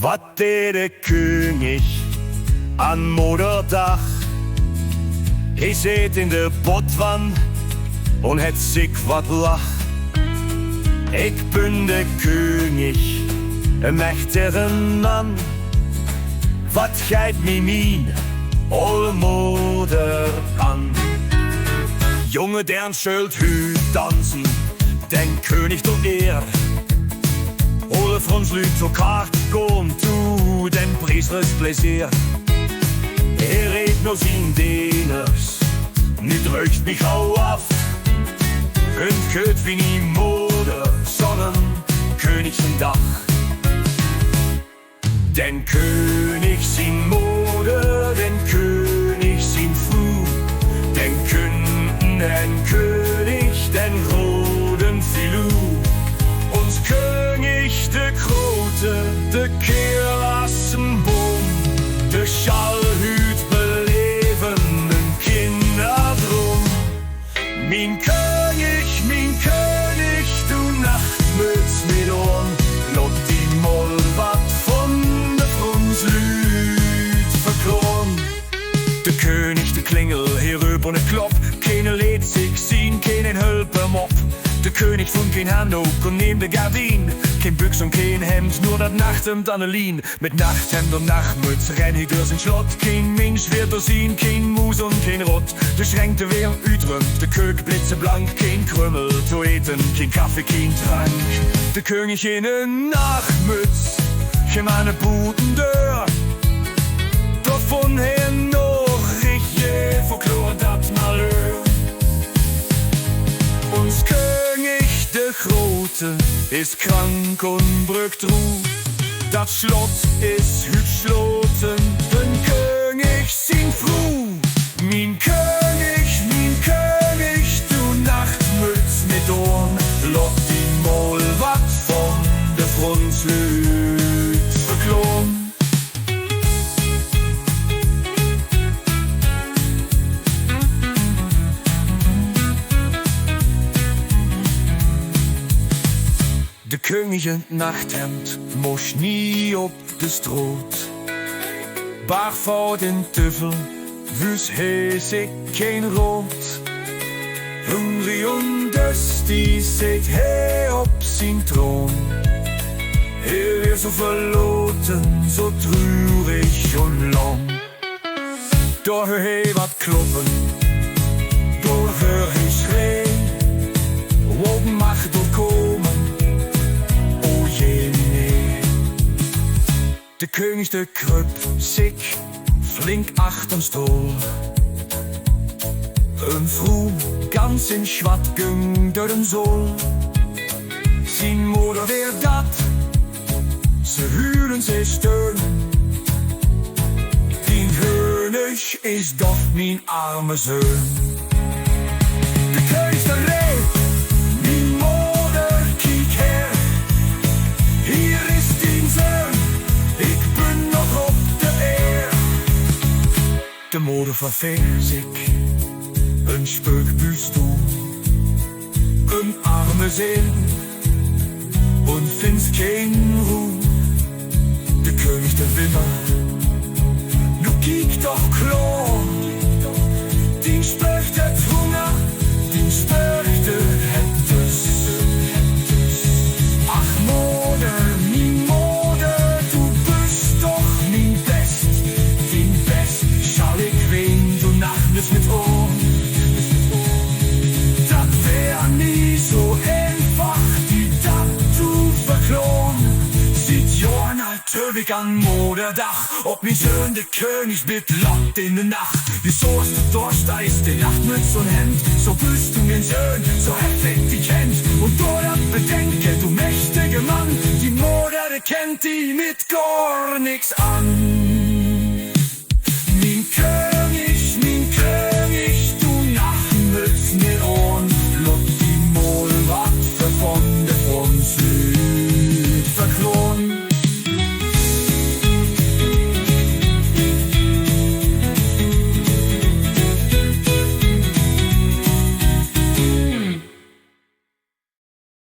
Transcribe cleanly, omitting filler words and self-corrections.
Wat deed de König aan moederdag? Hij zit in de potwan en het zich wat lach. Ik ben de König, een machtige man. Wat geit mij mijn olle moeder an? Junge, deren schuld hüt dansen, den König tot eer. Alle Frans Lüt zur Karte gehen, tu den Priesters Pläsier. Redt nur sein Dieners, nicht röcht mich auch auf. Und gehört wie nie Mode, sondern König sein Dach. Den König sin Mode, den König sin Fu, den Künden, den König, den roten Filou. Uns König, de Grote, de Keerlassenboom, de Schallhüt belebenden Kinderdrum. Mein König, du Nachtmütz mit Ohren, lot die Moll wat von de Frunslüt verkloren. De König, de Klingel, hier rüber ne Klopf, keine lädt sich sehen, keinen Hölpermopf. De König von kein Handtuch und neben de Gardin, kein Büchs und kein Hemd, nur dat Nachthemd Annelien. Mit Nachthemd und Nachtmütz renn ich durch den Schlott, kein Mensch wird er sehen, kein Mus und kein Rott. De Schränkte weer uitrümt, de König blitzeblank, kein Krümmel zu eten, kein Kaffee, kein Trank. De König in een Nachtmütz, geen aan de Putendeur. Doch von her noch ich je verkloren dat Malheur. Uns König, de Grote, ist krank und brückt Ruh. Dat Schloss ist hübschloten, den König sin Fru. Mein König, du Nachtmütz mit Ohren, lot die Moll wat von de Frunslüt verkloren. De König in Nachthemd mocht nie op de stroot. Bar voor den Tüffel, wüs hees ik geen rood. Hungry und dusty zit hij op zijn troon. Er weer so verloten, so trürig und lang. Door hij wat kloppen, door hör hij schreeuwen. Oben mag doorkomen. De König, de Krüpp, sich flink achterm Stol. Een Fru, ganz in Schwatt, ging door den Sohl. Zijn moeder weer dat, ze huilen, ze steunen. Die König is doch mijn arme Zoon. De König, de Ree, mijn moeder, kiek her. Hier is die Zoon. Ik ben nog op de eer. De Mode verveegt zich, een Spökbüst du, een arme Seel, und findest kein Ruh. De König, de Wimmer, nu kiek doch klar, die spürt het Hunger, die spürt het dus. Ach Mode, mijn Mode, du bist doch mijn Best. Den Best schall ich wen, du Nachtmütz mit Ohren. Dat wär nie so einfach, die dat du verkloren. Sieht Johann natürlich an Moderdach, ob mich schön der König mit Lott in der Nacht. Die Soße durchsteist, den Nachtmütz und Hemd, so bist du mir schön, so heftig die kennt. Und du das bedenke, du mächtige Mann, die Mode, der kennt die mit gar nix an.